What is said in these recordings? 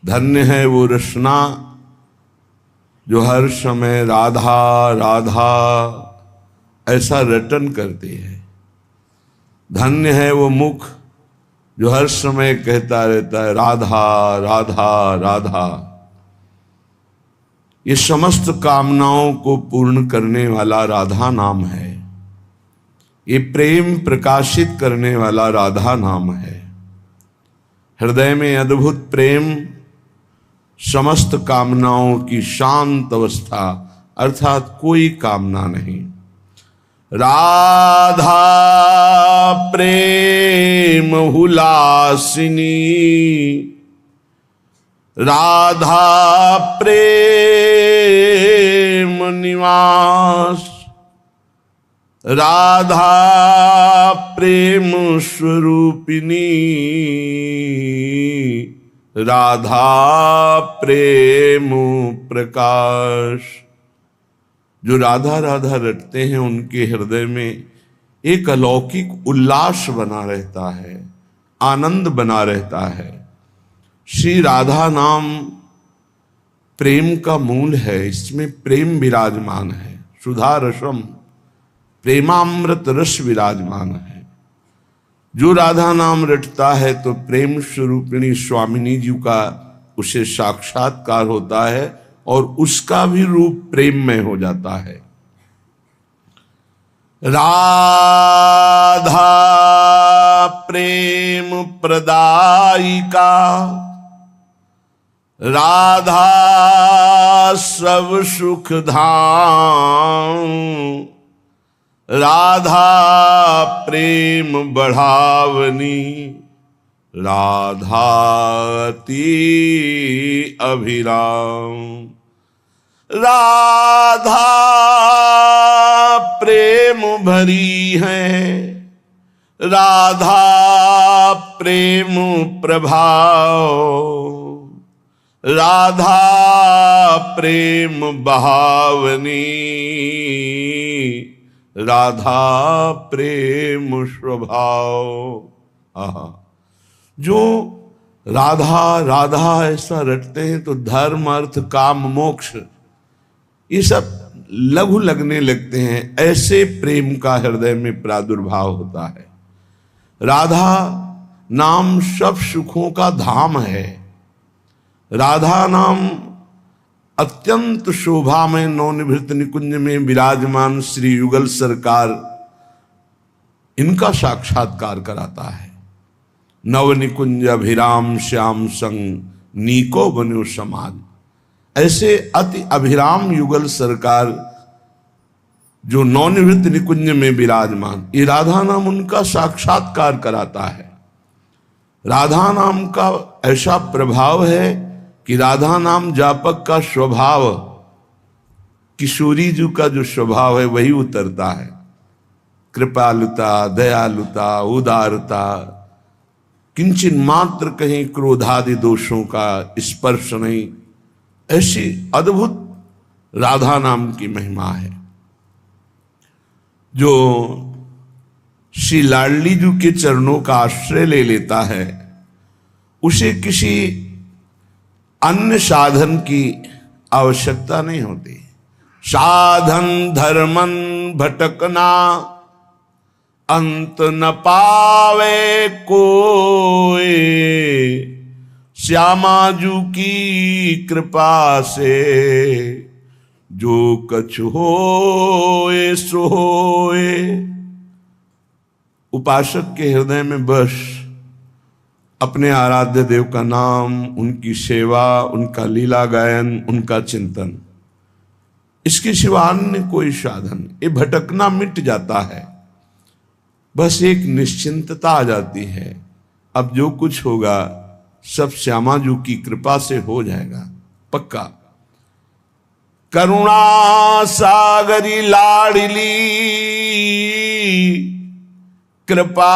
धन्य है वो रसना जो हर समय राधा राधा ऐसा रटन करती है। धन्य है वो मुख जो हर समय कहता रहता है राधा राधा राधा। ये समस्त कामनाओं को पूर्ण करने वाला राधा नाम है। ये प्रेम प्रकाशित करने वाला राधा नाम है। हृदय में अद्भुत प्रेम समस्त कामनाओं की शांत अवस्था अर्थात कोई कामना नहीं। राधा प्रेम हुलासिनी, राधा प्रेम निवास, राधा प्रेम स्वरूपिणी, राधा प्रेम प्रकाश। जो राधा राधा रटते हैं उनके हृदय में एक अलौकिक उल्लास बना रहता है, आनंद बना रहता है। श्री राधा नाम प्रेम का मूल है, इसमें प्रेम विराजमान है। सुधा रसम प्रेमामृत रस विराजमान है। जो राधा नाम रटता है तो प्रेम स्वरूपिणी स्वामिनी जी का उसे साक्षात्कार होता है और उसका भी रूप प्रेम में हो जाता है। राधा प्रेम प्रदायिका, राधा सब सुख धाम, राधा प्रेम बढ़ावनी, राधा अति अभिराम। राधा प्रेम भरी है, राधा प्रेम प्रभाव, राधा प्रेम बहावनी, राधा प्रेम स्वभाव। आहा, जो राधा राधा ऐसा रटते हैं तो धर्म अर्थ काम मोक्ष ये सब लघु लगने लगते हैं। ऐसे प्रेम का हृदय में प्रादुर्भाव होता है। राधा नाम सब सुखों का धाम है। राधा नाम अत्यंत शोभा में नवनिभृत निकुंज में विराजमान श्री युगल सरकार इनका साक्षात्कार कराता है। नव निकुंज अभिराम श्याम संग नीको बनो समाज। ऐसे अति अभिराम युगल सरकार जो नवनिवृत्त निकुंज में विराजमान, ये राधा नाम उनका साक्षात्कार कराता है। राधा नाम का ऐसा प्रभाव है कि राधा नाम जापक का स्वभाव, किशोरी जी का जो स्वभाव है वही उतरता है। कृपालुता, दयालुता, उदारता, किंचित मात्र कहीं क्रोधादि दोषों का स्पर्श नहीं। ऐसी अद्भुत राधा नाम की महिमा है। जो श्री लाडली जी के चरणों का आश्रय ले लेता है उसे किसी अन्य साधन की आवश्यकता नहीं होती। साधन धर्मन भटकना अंत न पावे कोई, श्यामाजू की कृपा से जो कछु होए सो होए। उपासक के हृदय में बस अपने आराध्य देव का नाम, उनकी सेवा, उनका लीला गायन, उनका चिंतन, इसके सिवा अन्य कोई साधन, ये भटकना मिट जाता है। बस एक निश्चिंतता आ जाती है। अब जो कुछ होगा सब श्यामाजू की कृपा से हो जाएगा, पक्का। करुणा सागरी लाडली कृपा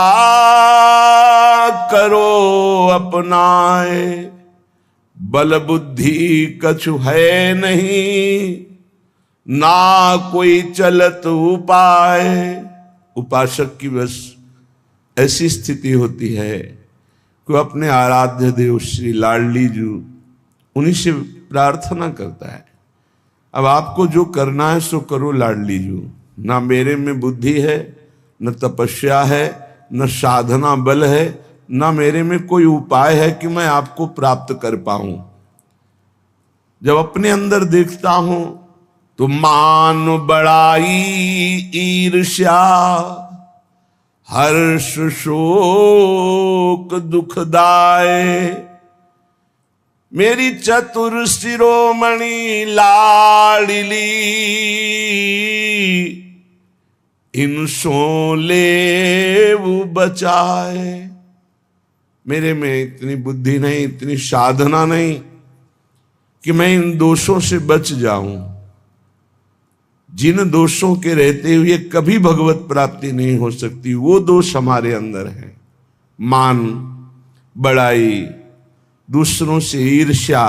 करो अपनाए, बल बुद्धि कछु है नहीं ना कोई चलत उपाय। उपासक की बस ऐसी स्थिति होती है कि अपने आराध्य देव श्री लाडली जी उन्हीं से प्रार्थना करता है। अब आपको जो करना है सो करो लाडली जू। ना मेरे में बुद्धि है, न तपस्या है, न साधना बल है, न मेरे में कोई उपाय है कि मैं आपको प्राप्त कर पाऊं। जब अपने अंदर देखता हूं तो मान बड़ाई ईर्ष्या हर्ष शोक दुखदाय मेरी चतुर शिरोमणि लाडली इन सो लेव बचाए। मेरे में इतनी बुद्धि नहीं, इतनी साधना नहीं कि मैं इन दोषों से बच जाऊं, जिन दोषों के रहते हुए कभी भगवत प्राप्ति नहीं हो सकती, वो दोष हमारे अंदर है। मान बड़ाई, दूसरों से ईर्ष्या,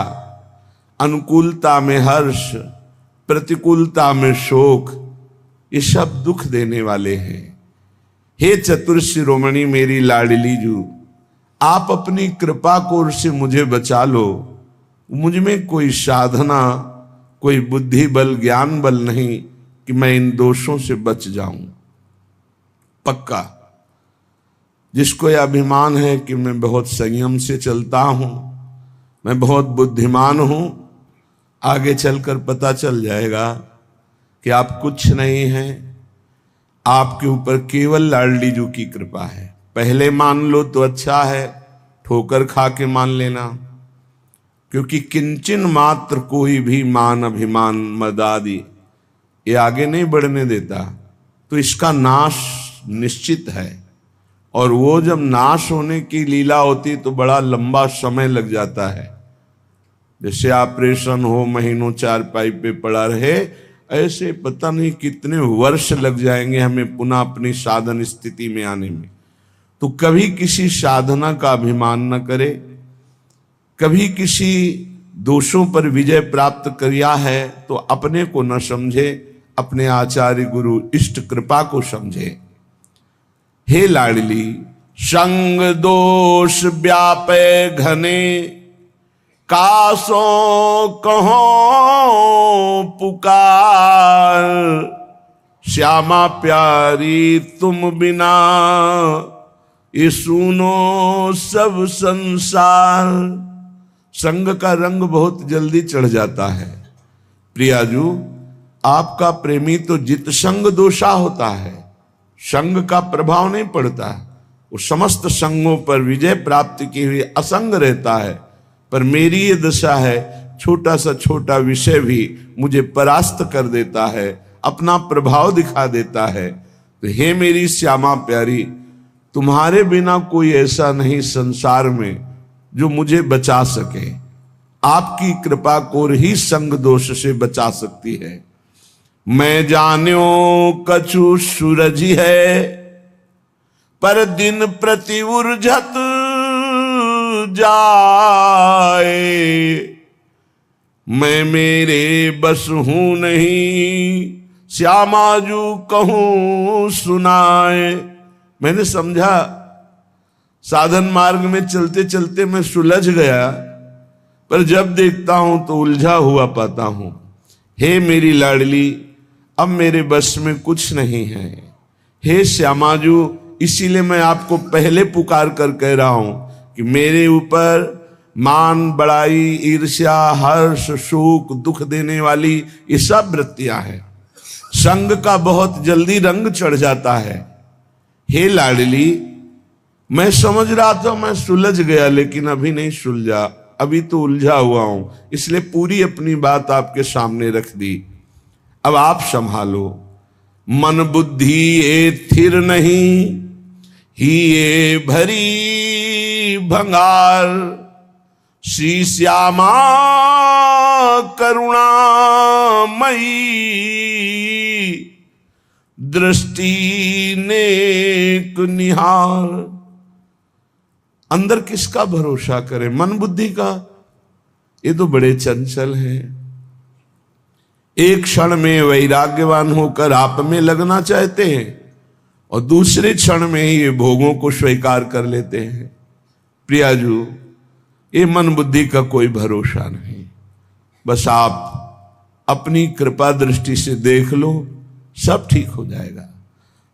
अनुकूलता में हर्ष, प्रतिकूलता में शोक, ये सब दुख देने वाले हैं। हे चतुर शिरोमणि मेरी लाडली जू, आप अपनी कृपा कोर से मुझे बचा लो। मुझ में कोई साधना, कोई बुद्धि बल, ज्ञान बल नहीं कि मैं इन दोषों से बच जाऊं। पक्का जिसको यह अभिमान है कि मैं बहुत संयम से चलता हूं, मैं बहुत बुद्धिमान हूं, आगे चलकर पता चल जाएगा कि आप कुछ नहीं हैं, आपके ऊपर केवल लाडली जू की कृपा है। पहले मान लो तो अच्छा है, ठोकर खा के मान लेना, क्योंकि किंचन मात्र कोई भी मान अभिमान मद आदि ये आगे नहीं बढ़ने देता, तो इसका नाश निश्चित है। और वो जब नाश होने की लीला होती तो बड़ा लंबा समय लग जाता है। जैसे ऑपरेशन हो, महीनों चारपाई पे पड़ा रहे, ऐसे पता नहीं कितने वर्ष लग जाएंगे हमें पुनः अपनी साधन स्थिति में आने में। तो कभी किसी साधना का अभिमान न करे, कभी किसी दोषों पर विजय प्राप्त किया है तो अपने को न समझे, अपने आचार्य गुरु इष्ट कृपा को समझे। हे लाडली संग दोष व्यापे घने कासो कहो पुकार श्यामा प्यारी तुम बिना ये सुनो सब संसार। संग का रंग बहुत जल्दी चढ़ जाता है। प्रियाजू आपका प्रेमी तो जित संग दोषा होता है, संग का प्रभाव नहीं पड़ता, वो समस्त संगों पर विजय प्राप्ति के हुए असंग रहता है। पर मेरी ये दशा है, छोटा सा छोटा विषय भी मुझे परास्त कर देता है, अपना प्रभाव दिखा देता है। तो हे मेरी श्यामा प्यारी, तुम्हारे बिना कोई ऐसा नहीं संसार में जो मुझे बचा सके। आपकी कृपा को ही संग दोष से बचा सकती है। मैं जान्यो कछु सूरज है पर दिन प्रति उर्झत जाए। मैं मेरे बस हूं नहीं श्यामाजू कहूं सुनाए। मैंने समझा साधन मार्ग में चलते चलते मैं सुलझ गया, पर जब देखता हूं तो उलझा हुआ पाता हूं। हे मेरी लाडली, अब मेरे बस में कुछ नहीं है। हे श्यामाजू, इसीलिए मैं आपको पहले पुकार कर कह रहा हूं कि मेरे ऊपर मान बड़ाई ईर्ष्या हर्ष शोक दुख देने वाली ये सब वृत्तियां हैं। संग का बहुत जल्दी रंग चढ़ जाता है। हे लाडली, मैं समझ रहा था मैं सुलझ गया, लेकिन अभी नहीं सुलझा, अभी तो उलझा हुआ हूं। इसलिए पूरी अपनी बात आपके सामने रख दी। अब आप संभालो। मन बुद्धि ये थिर नहीं ही ये भरी भंगार। श्री श्यामा करुणामयी दृष्टि नेक निहार। अंदर किसका भरोसा करें? मन बुद्धि का? ये तो बड़े चंचल हैं। एक क्षण में वैराग्यवान होकर आप में लगना चाहते हैं और दूसरे क्षण में ही ये भोगों को स्वीकार कर लेते हैं। प्रियाजू, ये मन बुद्धि का कोई भरोसा नहीं। बस आप अपनी कृपा दृष्टि से देख लो, सब ठीक हो जाएगा।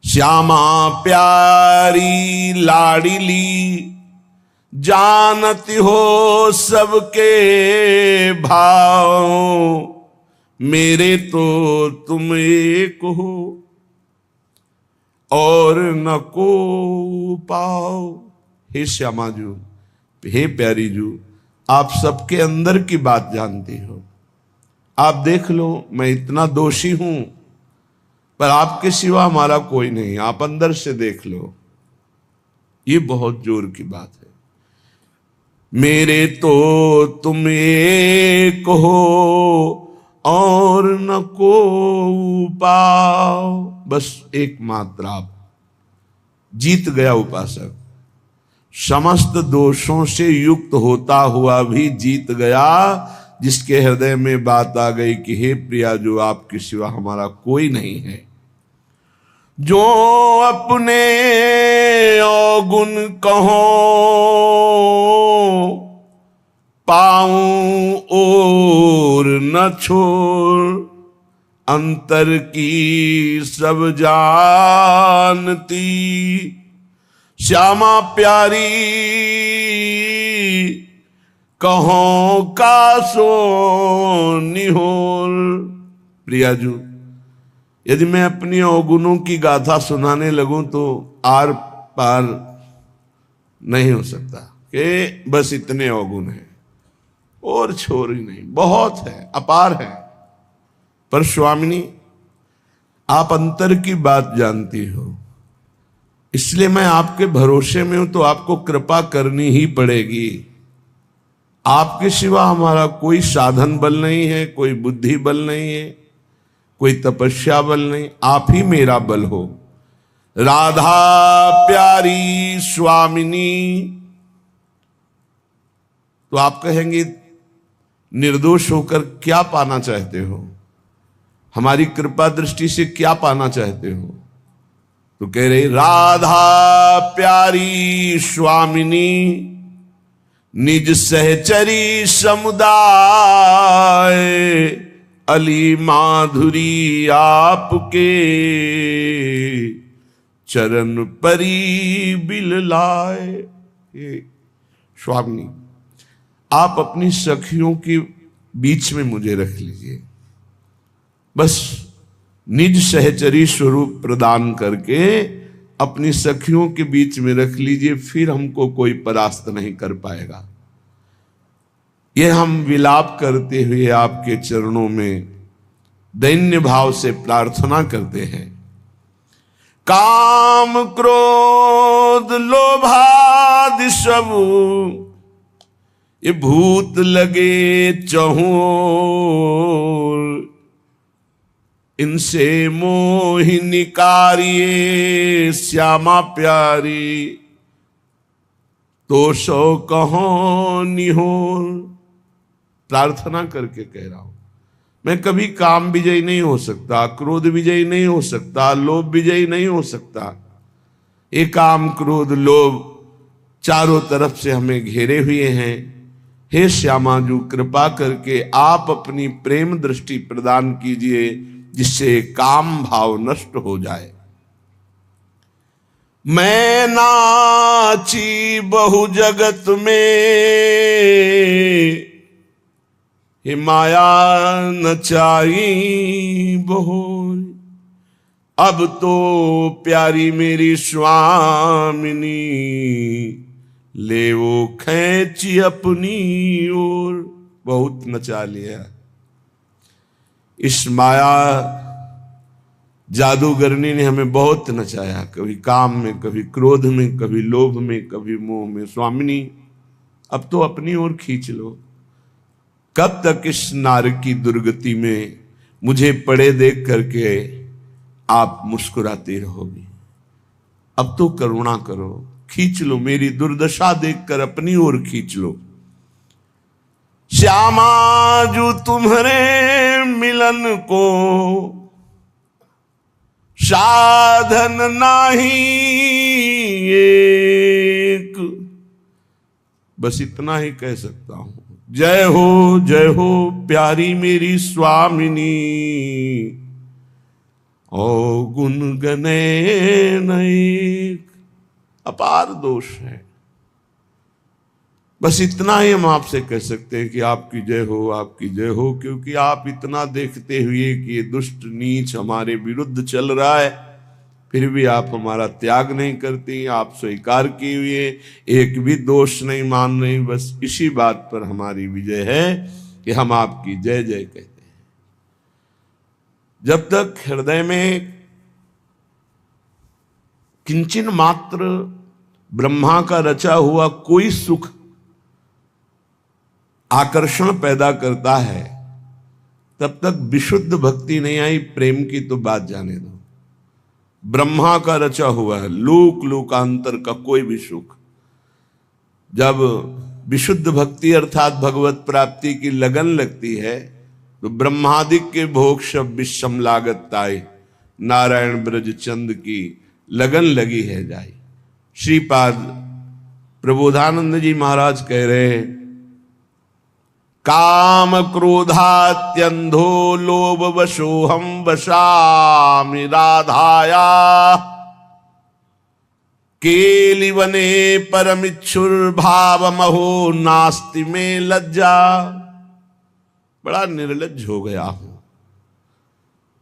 श्यामा प्यारी लाडली, जानती हो सबके भाव, मेरे तो तुम एक हो और न को पाओ। हे श्यामा जू, हे प्यारी जू, आप सबके अंदर की बात जानती हो। आप देख लो, मैं इतना दोषी हूं, पर आपके सिवा हमारा कोई नहीं। आप अंदर से देख लो, ये बहुत जोर की बात है। मेरे तो तुम एक हो और न को पाओ। बस एकमात्र आप। जीत गया उपासक, समस्त दोषों से युक्त होता हुआ भी जीत गया, जिसके हृदय में बात आ गई कि हे प्रिया, जो आपके सिवा हमारा कोई नहीं है। जो अपने अवगुण कहो, पाऊं और न छोड़, अंतर की सब जानती, श्यामा प्यारी कहो का सो निहोर। प्रियाजू, यदि मैं अपनी अवगुणों की गाथा सुनाने लगूं तो आर पार नहीं हो सकता कि बस इतने अवगुण हैं और छोर ही नहीं, बहुत है, अपार है। पर स्वामिनी, आप अंतर की बात जानती हो, इसलिए मैं आपके भरोसे में हूं, तो आपको कृपा करनी ही पड़ेगी। आपके सिवा हमारा कोई साधन बल नहीं है, कोई बुद्धि बल नहीं है, कोई तपस्या बल नहीं, आप ही मेरा बल हो। राधा प्यारी स्वामिनी। तो आप कहेंगे, निर्दोष होकर क्या पाना चाहते हो, हमारी कृपा दृष्टि से क्या पाना चाहते हो? तो कह रहे, राधा प्यारी स्वामिनी, निज सहचरी समुदाय, अली माधुरी आपके चरण परी बिललाए। स्वामी, आप अपनी सखियों के बीच में मुझे रख लीजिए, बस निज सहचरी स्वरूप प्रदान करके अपनी सखियों के बीच में रख लीजिए, फिर हमको कोई परास्त नहीं कर पाएगा। यह हम विलाप करते हुए आपके चरणों में दैन्य भाव से प्रार्थना करते हैं। काम क्रोध लोभादि सब ये भूत लगे चहुओर, इनसे मोहि निकारिये श्यामा प्यारी, तो सो कहो निहोर। प्रार्थना करके कह रहा हूं, मैं कभी काम विजयी नहीं हो सकता, क्रोध विजयी नहीं हो सकता, लोभ विजयी नहीं हो सकता। ये काम क्रोध लोभ चारों तरफ से हमें घेरे हुए हैं। हे श्यामा जू, कृपा करके आप अपनी प्रेम दृष्टि प्रदान कीजिए, जिससे काम भाव नष्ट हो जाए। मैं नाची बहु जगत में, हे माया नचाई बहु, अब तो प्यारी मेरी स्वामिनी, ले वो खैची अपनी ओर। बहुत नचा लिया। इस माया जादूगरनी ने हमें बहुत नचाया, कभी काम में, कभी क्रोध में, कभी लोभ में, कभी मोह में। स्वामिनी, अब तो अपनी ओर खींच लो। कब तक इस नार की दुर्गति में मुझे पड़े देख करके आप मुस्कुराती रहोगी? अब तो करुणा करो, खींच लो, मेरी दुर्दशा देखकर अपनी ओर खींच लो। श्यामा जो तुम्हारे मिलन को साधन नाही एक, बस इतना ही कह सकता हूं। जय हो प्यारी मेरी स्वामिनी, ओ गुण गने नहीं। अपार दोष है। बस इतना ही हम आपसे कह सकते हैं कि आपकी जय हो, आपकी जय हो, क्योंकि आप इतना देखते हुए कि ये दुष्ट नीच हमारे विरुद्ध चल रहा है, फिर भी आप हमारा त्याग नहीं करती, आप स्वीकार किए हुए एक भी दोष नहीं मान रही। बस इसी बात पर हमारी विजय है कि हम आपकी जय जय कहते हैं। जब तक हृदय में किंचन मात्र ब्रह्मा का रचा हुआ कोई सुख आकर्षण पैदा करता है, तब तक विशुद्ध भक्ति नहीं आई। प्रेम की तो बात जाने दो। ब्रह्मा का रचा हुआ है लोक लोकांतर का कोई भी सुख, जब विशुद्ध भक्ति अर्थात भगवत प्राप्ति की लगन लगती है, तो ब्रह्मादिक के भोग सब विषम लागत ताई, नारायण ब्रज चंद की लगन लगी है जाई। श्रीपाद प्रबोधानंद जी महाराज कह रहे हैं, काम क्रोधात्यंधो लोभ वशोहम वशामि राधाया, केलिवने परमिच्छुर्भाव महो नास्ति में लज्जा। बड़ा निर्लज्ज हो गया हूं,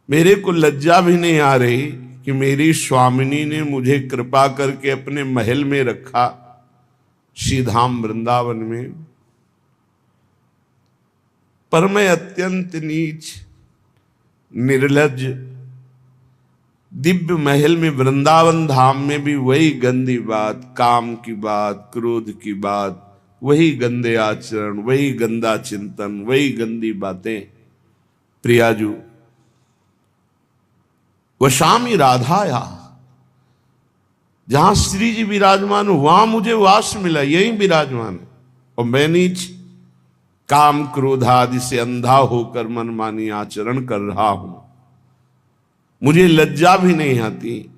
मेरे को लज्जा भी नहीं आ रही कि मेरी स्वामिनी ने मुझे कृपा करके अपने महल में रखा, श्रीधाम वृंदावन में, पर मैं अत्यंत नीच निर्लज्ज दिव्य महल में वृंदावन धाम में भी वही गंदी बात, काम की बात, क्रोध की बात, वही गंदे आचरण, वही गंदा चिंतन, वही गंदी बातें। प्रियाजू वशामी राधाया, जहां श्री जी विराजमान वहां मुझे वास मिला, यही विराजमान है। और मैं नीच काम क्रोध आदि से अंधा होकर मनमानी आचरण कर रहा हूं, मुझे लज्जा भी नहीं आती।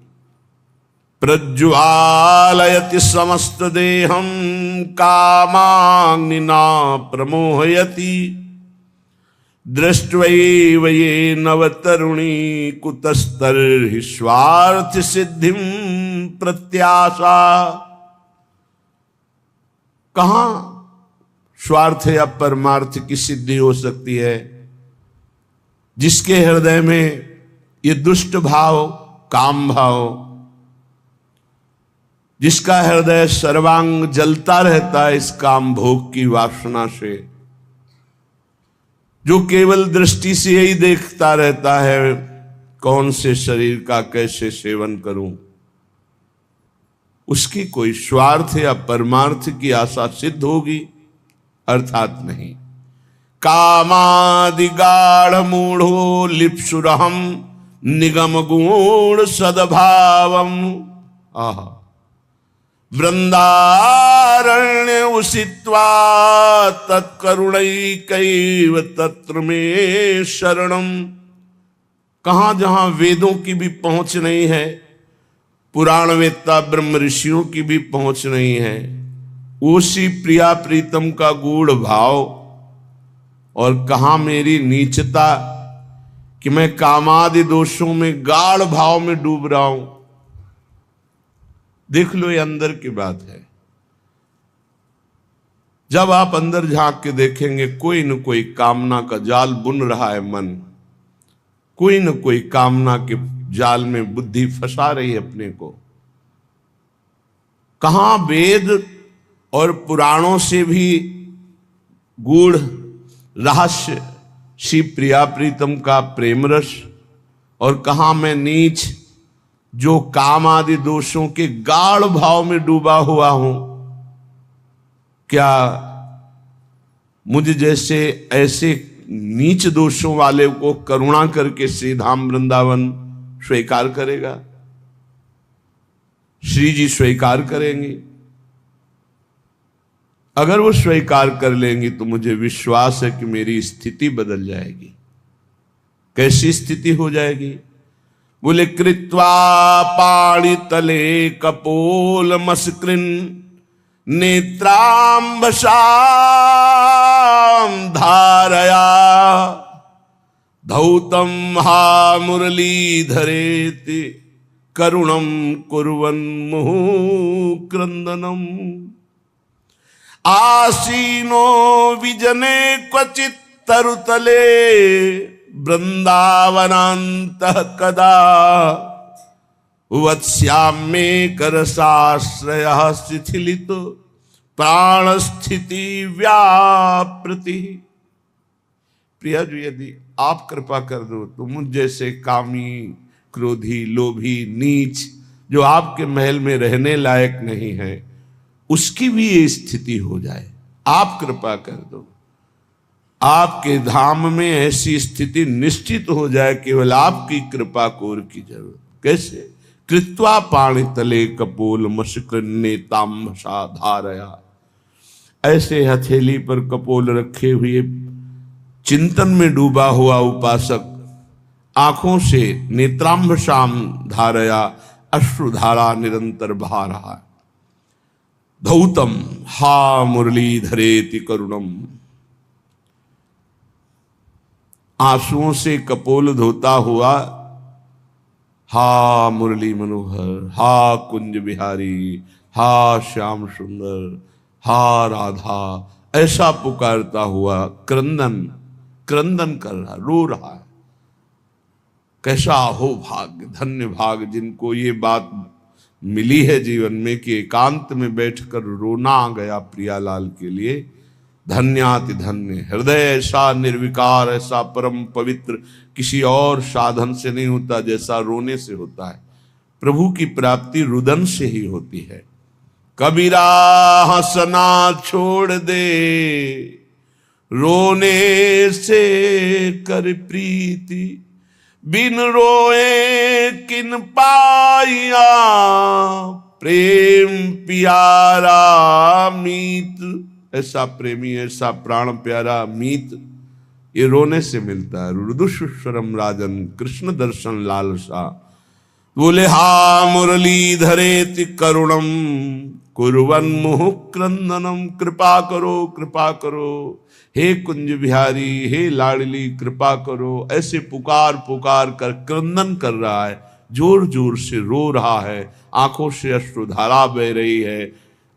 प्रज्वालयति समस्त देहम कामाग्निना प्रमोहयति, दृष्ट्वैव ये नवतरुणी कुतस्तर्हि स्वार्थ सिद्धिम प्रत्याशा। कहां स्वार्थ या परमार्थ की सिद्धि हो सकती है? जिसके हृदय में ये दुष्ट भाव, काम भाव, जिसका हृदय सर्वांग जलता रहता है इस काम भोग की वासना से, जो केवल दृष्टि से यही देखता रहता है कौन से शरीर का कैसे सेवन करूं, उसकी कोई स्वार्थ या परमार्थ की आशा सिद्ध होगी? अर्थात नहीं। कामादि गाढ़ मूढ़ो लिप्सुरहम निगम गुण सद्भावम। आहा, वृंदारण्य उषित्वा तत्करुणैकैव तत्र में शरणम। कहां जहां वेदों की भी पहुंच नहीं है, पुराण वेत्ता ब्रह्म ऋषियों की भी पहुंच नहीं है, उसी प्रिया प्रीतम का गूढ़ भाव, और कहां मेरी नीचता कि मैं कामादि दोषों में गाढ़ भाव में डूब रहा हूं। देख लो, ये अंदर की बात है। जब आप अंदर झांक के देखेंगे, कोई न कोई कामना का जाल बुन रहा है मन, कोई न कोई कामना के जाल में बुद्धि फंसा रही है अपने को। कहां वेद और पुराणों से भी गूढ़ रहस्य श्री प्रिया प्रीतम का प्रेम रस, और कहां मैं नीच जो काम आदि दोषों के गाढ़ भाव में डूबा हुआ हूं। क्या मुझे जैसे ऐसे नीच दोषों वाले को करुणा करके श्री धाम वृंदावन स्वीकार करेगा? श्री जी स्वीकार करेंगी? अगर वो स्वीकार कर लेंगी तो मुझे विश्वास है कि मेरी स्थिति बदल जाएगी। कैसी स्थिति हो जाएगी? बोले, कृत्वा पाणि तले कपोल मस्कृन नेत्रांबसा धारया धौतम हा मुरलीधरेति करुणम कुर्वन् मुहुः क्रंदनम आसीनो विजने क्वचित् तरुतले वृंदावनान्तः कदा वत्स्याम्ये करसाश्रयः शिथिलितो प्राणस्थिति व्यापृति। प्रिया जी, यदि आप कृपा कर दो तो मुझ जैसे कामी, क्रोधी, लोभी, नीच जो आपके महल में रहने लायक नहीं है, उसकी भी ये स्थिति हो जाए। आप कृपा कर दो, आपके धाम में ऐसी स्थिति निश्चित हो जाए, केवल आपकी कृपा कोर की जरूरत। कैसे? कृत्वा पाणितले कपोल मशकृन्ने ताम्भसा धारया। ऐसे हथेली पर कपोल रखे हुए चिंतन में डूबा हुआ उपासक आंखों से नेत्रांभसाम धारया अश्रुधारा निरंतर बहा रहा है। धौतम हा मुरलीधरेति करुणम, आंसुओं से कपोल धोता हुआ, हा मुरली मनोहर, हा कुंज बिहारी, हा श्याम सुंदर, हा राधा, ऐसा पुकारता हुआ क्रंदन कर रहा, रो रहा है। कैसा हो भाग्य, धन्य भाग जिनको ये बात मिली है जीवन में कि एकांत में बैठकर रोना आ गया प्रियालाल के लिए। धन्याति धन्य हृदय ऐसा निर्विकार, ऐसा परम पवित्र किसी और साधन से नहीं होता जैसा रोने से होता है। प्रभु की प्राप्ति रुदन से ही होती है। कबीरा हंसना छोड़ दे, रोने से कर प्रीति, बिन रोए किन पाइया, प्रेम प्यारा मीत। ऐसा प्रेमी, ऐसा प्राण प्यारा मीत ये रोने से मिलता है। रुदुषुस्वरम राजन कृष्ण दर्शन लालसा। बोले हा मुरली धरेति करुणम कुर्वन् मुहुः क्रंदनम। कृपा करो, कृपा करो हे कुंज बिहारी, हे लाडली, कृपा करो। ऐसे पुकार पुकार कर क्रंदन कर रहा है, जोर जोर से रो रहा है, आंखों से अश्रुधारा बह रही है।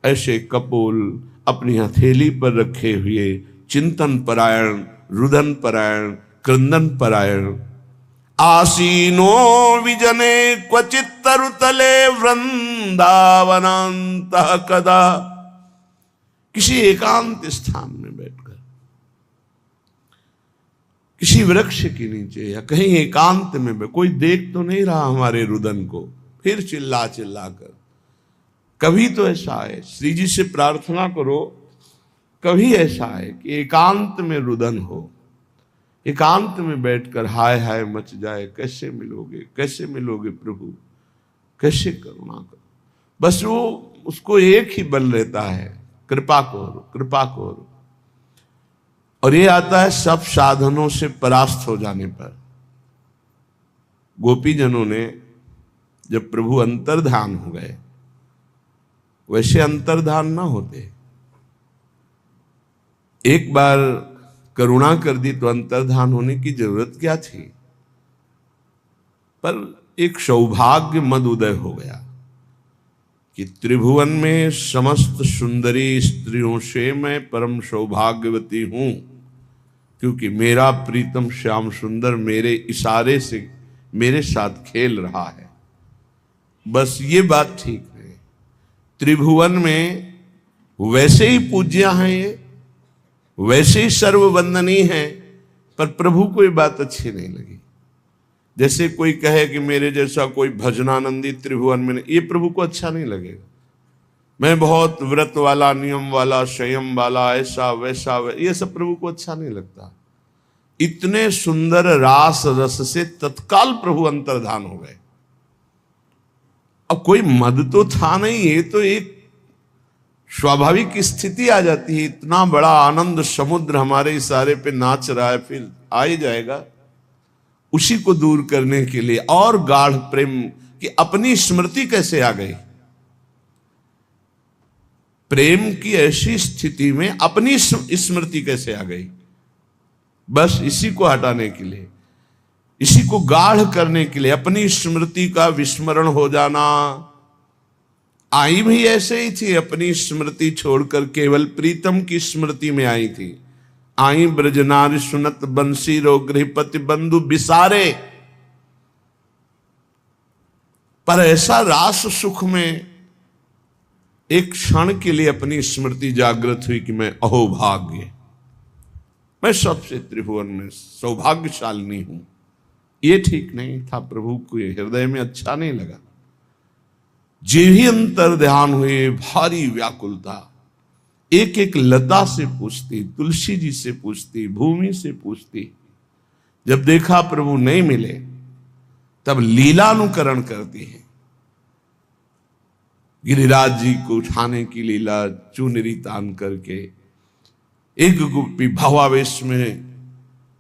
ऐसे कपोल अपनी हथेली पर रखे हुए चिंतन परायण, रुदन परायण, क्रंदन परायण। आसीनो विजने क्वचित् तरुतले वृंदावनान्तः कदा। किसी एकांत स्थान में बैठकर, किसी वृक्ष के नीचे या कहीं एकांत में कोई देख तो नहीं रहा हमारे रुदन को, फिर चिल्ला चिल्ला कर। कभी तो ऐसा है, श्री जी से प्रार्थना करो, कभी ऐसा है कि एकांत में रुदन हो, एकांत में बैठकर हाय हाय मच जाए, कैसे मिलोगे, कैसे मिलोगे प्रभु, कैसे करुणा करो। बस वो उसको एक ही बल रहता है, कृपा करो, कृपा करो। और ये आता है सब साधनों से परास्त हो जाने पर। गोपीजनों ने जब प्रभु अंतर्धान हो गए, वैसे अंतर्धान ना होते, एक बार करुणा कर दी तो अंतर्धान होने की जरूरत क्या थी। पर एक सौभाग्य मद उदय हो गया कि त्रिभुवन में समस्त सुंदरी स्त्रियों से मैं परम सौभाग्यवती हूं, क्योंकि मेरा प्रीतम श्याम सुंदर मेरे इशारे से मेरे साथ खेल रहा है। बस ये बात ठीक है, त्रिभुवन में वैसे ही पूज्य हैं ये, वैसे ही सर्ववंदनीय है, पर प्रभु को ये बात अच्छी नहीं लगी। जैसे कोई कहे कि मेरे जैसा कोई भजनानंदी त्रिभुवन में नहीं, ये प्रभु को अच्छा नहीं लगेगा। मैं बहुत व्रत वाला, नियम वाला, संयम वाला, ऐसा वैसा ये सब प्रभु को अच्छा नहीं लगता। इतने सुंदर रास रस से तत्काल प्रभु अंतर्धान हो गए। अब कोई मद तो था नहीं, ये तो एक स्वाभाविक स्थिति आ जाती है। इतना बड़ा आनंद समुद्र हमारे इशारे पे नाच रहा है, फिर आ ही जाएगा। उसी को दूर करने के लिए और गाढ़ प्रेम की अपनी स्मृति कैसे आ गई। प्रेम की ऐसी स्थिति में अपनी स्मृति कैसे आ गई। बस इसी को हटाने के लिए, इसी को गाढ़ करने के लिए अपनी स्मृति का विस्मरण हो जाना। आई भी ऐसे ही थी, अपनी स्मृति छोड़कर केवल प्रीतम की स्मृति में आई थी। आई ब्रजनारी सुनत बंसी रो गृहपति बंधु बिसारे। पर ऐसा रास सुख में एक क्षण के लिए अपनी स्मृति जागृत हुई कि मैं अहोभाग्य, मैं सबसे त्रिभुवन में सौभाग्यशालिनी हूं। ये ठीक नहीं था, प्रभु को हृदय में अच्छा नहीं लगा। जे ही अंतर ध्यान हुए, भारी व्याकुलता, एक एक लता से पूछती, तुलसी जी से पूछती, भूमि से पूछती। जब देखा प्रभु नहीं मिले, तब लीलानुकरण करती है। गिरिराज जी को उठाने की लीला, चुनरी तान करके, एक गोपी भावावेश में,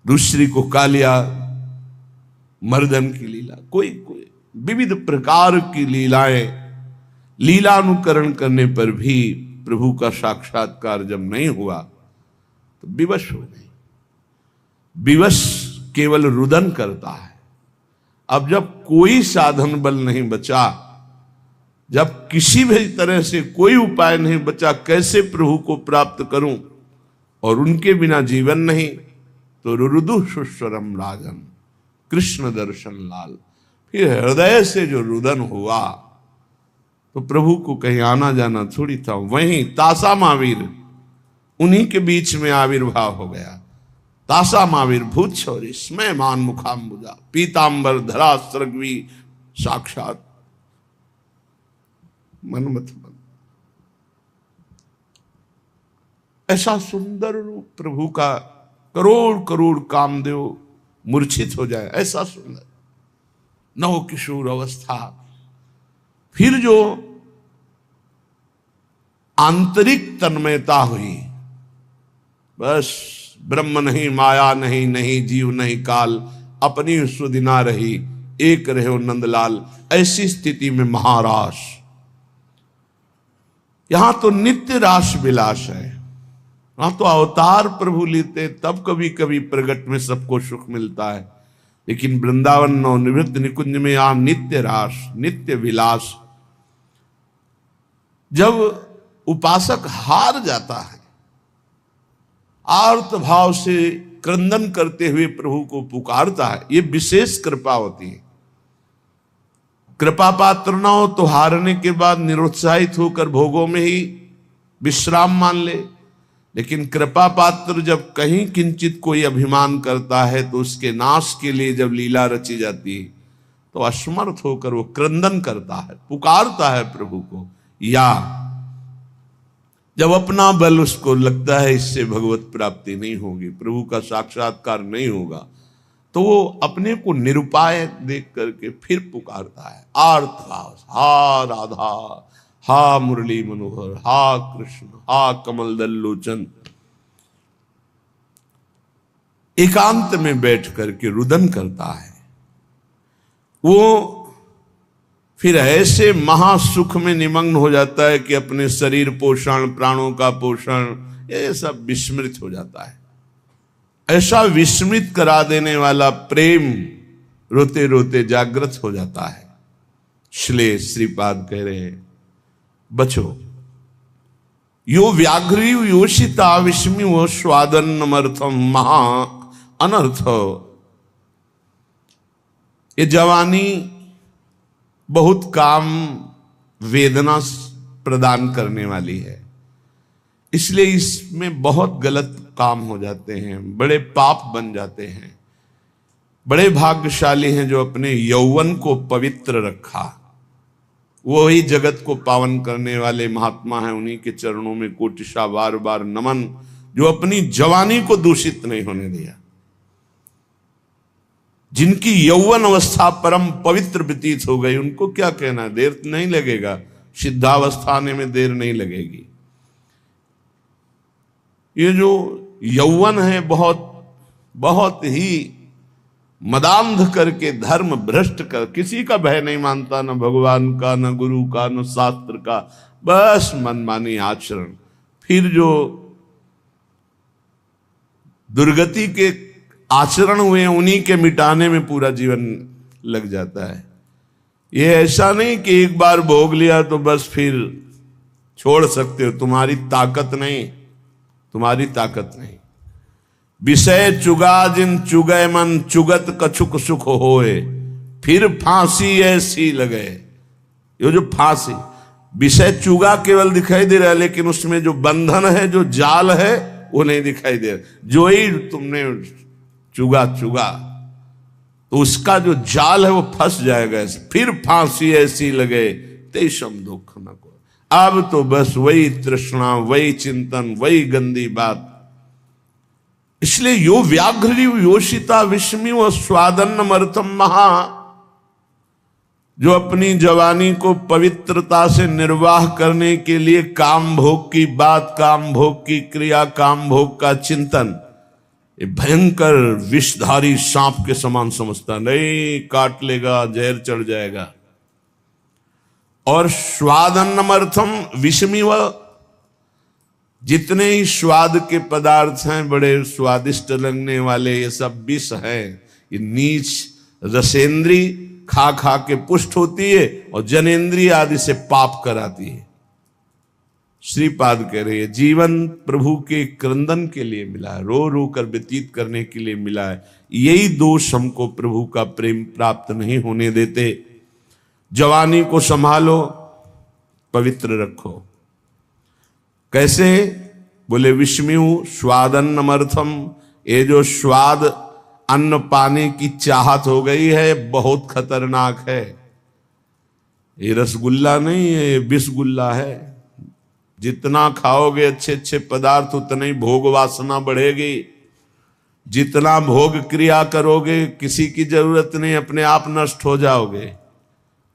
दूसरी को कालिया मर्दन की लीला, कोई कोई विविध प्रकार की लीलाएं। लीलानुकरण करने पर भी प्रभु का साक्षात्कार जब नहीं हुआ तो विवश हो गई। विवश केवल रुदन करता है। अब जब कोई साधन बल नहीं बचा, जब किसी भी तरह से कोई उपाय नहीं बचा, कैसे प्रभु को प्राप्त करूं, और उनके बिना जीवन नहीं, तो रुदु सुस्वरम राजन, कृष्ण दर्शन लाल। फिर हृदय से जो रुदन हुआ, तो प्रभु को कहीं आना जाना थोड़ी था। वहीं तासा महावीर, उन्हीं के बीच में आविर्भाव हो गया। तासा महावीर भूत शौरी स्मयमान मुखाम्बुजा पीतांबर धरा सर्गवी साक्षात मनमथ मन। ऐसा सुंदर रूप प्रभु का, करोड़ करोड़ कामदेव मूर्छित हो जाए, ऐसा सुंदर नव किशोर अवस्था। फिर जो आंतरिक तन्मयता हुई, बस ब्रह्म नहीं, माया नहीं, नहीं जीव नहीं काल, अपनी सुदिना रही, एक रहे नंदलाल। ऐसी स्थिति में महारास, यहां तो नित्य रास विलास है। यहां तो अवतार प्रभु लेते तब कभी कभी प्रगट में सबको सुख मिलता है, लेकिन वृंदावन नवनिवृत्त निकुंज में यहां नित्य रास, नित्य विलास। जब उपासक हार जाता है, आर्त भाव से क्रंदन करते हुए प्रभु को पुकारता है, ये विशेष कृपा होती है। कृपा पात्र न हो तो हारने के बाद निरुत्साहित होकर भोगों में ही विश्राम मान ले, लेकिन कृपा पात्र जब कहीं किंचित कोई अभिमान करता है, तो उसके नाश के लिए जब लीला रची जाती है, तो असमर्थ होकर वो क्रंदन करता है, पुकारता है प्रभु को। या जब अपना बल उसको लगता है इससे भगवत प्राप्ति नहीं होगी, प्रभु का साक्षात्कार नहीं होगा, तो वो अपने को निरुपाय देख करके फिर पुकारता है आर्त भाव, हा राधा, हा मुरली मनोहर, हा कृष्ण, हा कमल दल लोचन। एकांत में बैठ करके रुदन करता है। वो फिर ऐसे महासुख में निमग्न हो जाता है कि अपने शरीर पोषण, प्राणों का पोषण, ये सब विस्मृत हो जाता है। ऐसा विस्मृत करा देने वाला प्रेम रोते रोते जागृत हो जाता है। श्लेष श्रीपाद कह रहे हैं, बचो यो व्याघ्री योषिता विस्मी वो स्वादन्नमर्थम महा अनर्थ। ये जवानी बहुत काम वेदना प्रदान करने वाली है, इसलिए इसमें बहुत गलत काम हो जाते हैं, बड़े पाप बन जाते हैं। बड़े भाग्यशाली हैं जो अपने यौवन को पवित्र रखा। वो ही जगत को पावन करने वाले महात्मा हैं, उन्हीं के चरणों में कोटिशा बार बार नमन, जो अपनी जवानी को दूषित नहीं होने दिया, जिनकी यौवन अवस्था परम पवित्र व्यतीत हो गई। उनको क्या कहना, देर नहीं लगेगा, सिद्धावस्था आने में देर नहीं लगेगी। ये जो यौवन है बहुत बहुत ही मदांध करके, धर्म भ्रष्ट कर, किसी का भय नहीं मानता, न भगवान का, न गुरु का, न शास्त्र का, बस मनमानी आचरण। फिर जो दुर्गति के आचरण हुए उन्हीं के मिटाने में पूरा जीवन लग जाता है। ये ऐसा नहीं कि एक बार भोग लिया तो बस फिर छोड़ सकते हो, तुम्हारी ताकत नहीं, तुम्हारी ताकत नहीं। विषय चुगा जिन चुगय मन, चुगत कछुक सुख होए, फिर फांसी ऐसी लगे। ये जो फांसी, विषय चुगा केवल दिखाई दे रहा है, लेकिन उसमें जो बंधन है, जो जाल है, वो नहीं दिखाई दे रहा। जो ही तुमने चुगा तो उसका जो जाल है वो फंस जाएगा। फिर फांसी ऐसी लगे तेषम दुख न को। अब तो बस वही तृष्णा, वही चिंतन, वही गंदी बात। इसलिए यो व्याघ्र योषिता विस्मिव स्वादन्नमर्थम महा, जो अपनी जवानी को पवित्रता से निर्वाह करने के लिए काम भोग की बात, काम भोग की क्रिया, काम भोग का चिंतन ये भयंकर विषधारी सांप के समान समझता, नहीं काट लेगा, जहर चढ़ जाएगा। और स्वादन्नमर्थम विषमिव, जितने ही स्वाद के पदार्थ हैं बड़े स्वादिष्ट लगने वाले, ये सब विष हैं। ये नीच रसेंद्री खा खा के पुष्ट होती है और जनेन्द्रिय आदि से पाप कराती है। श्रीपाद कह रहे हैं जीवन प्रभु के क्रंदन के लिए मिला है, रो रो कर व्यतीत करने के लिए मिला है। यही दोष हमको प्रभु का प्रेम प्राप्त नहीं होने देते। जवानी को संभालो, पवित्र रखो। कैसे? बोले विस्मियु स्वादन्नमर्थम, ये जो स्वाद अन्न पाने की चाहत हो गई है बहुत खतरनाक है। ये रसगुल्ला नहीं है, ये बिस्गुल्ला है। जितना खाओगे अच्छे अच्छे पदार्थ उतना ही भोग वासना बढ़ेगी। जितना भोग क्रिया करोगे किसी की जरूरत नहीं, अपने आप नष्ट हो जाओगे।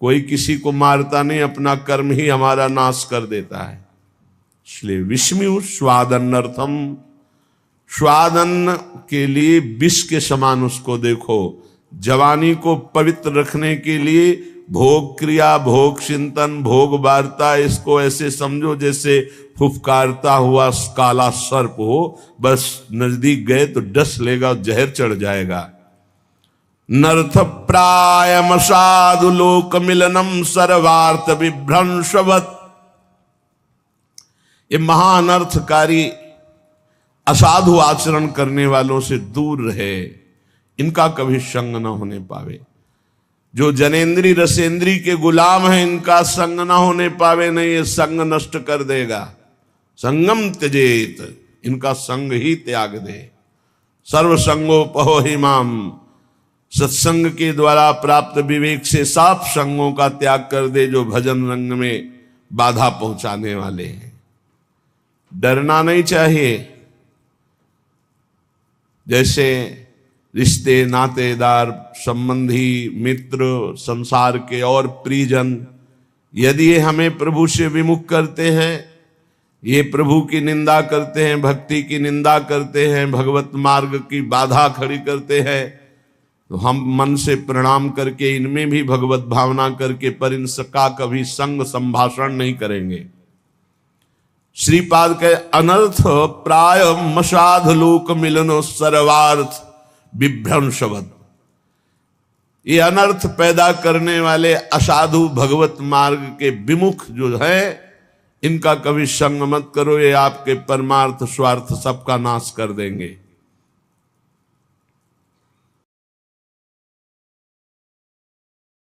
कोई किसी को मारता नहीं, अपना कर्म ही हमारा नाश कर देता है। इसलिए विस्मियु स्वादन्नर्थम, स्वादन्न के लिए विष के समान उसको देखो। जवानी को पवित्र रखने के लिए भोग क्रिया, भोग चिंतन, भोग वार्ता, इसको ऐसे समझो जैसे फुफकारता हुआ काला सर्प हो। बस नजदीक गए तो डस लेगा और जहर चढ़ जाएगा। नर्थ प्रायम साधु लोक मिलनम सर्वार्थ विभ्रंशवत, ये महाअनर्थकारी असाधु आचरण करने वालों से दूर रहे, इनका कभी संग न होने पावे। जो जनेन्द्री रसेंद्री के गुलाम हैं, इनका संग न होने पावे, नहीं ये संग नष्ट कर देगा। संगम त्यजेत, इनका संग ही त्याग दे। सर्व संगोपहो हिमाम, सत्संग के द्वारा प्राप्त विवेक से साफ संगों का त्याग कर दे, जो भजन रंग में बाधा पहुंचाने वाले हैं। डरना नहीं चाहिए। जैसे रिश्ते, नातेदार, संबंधी, मित्र, संसार के और परिजन यदि ये हमें प्रभु से विमुख करते हैं, ये प्रभु की निंदा करते हैं, भक्ति की निंदा करते हैं, भगवत मार्ग की बाधा खड़ी करते हैं, तो हम मन से प्रणाम करके इनमें भी भगवत भावना करके पर इनका कभी संग संभाषण नहीं करेंगे। श्रीपाद के अनर्थ प्राय मसाध लोक मिलनो सर्वार्थ विभ्रंशवत, ये अनर्थ पैदा करने वाले असाधु भगवत मार्ग के विमुख जो है, इनका कभी संग मत करो। ये आपके परमार्थ स्वार्थ सबका नाश कर देंगे।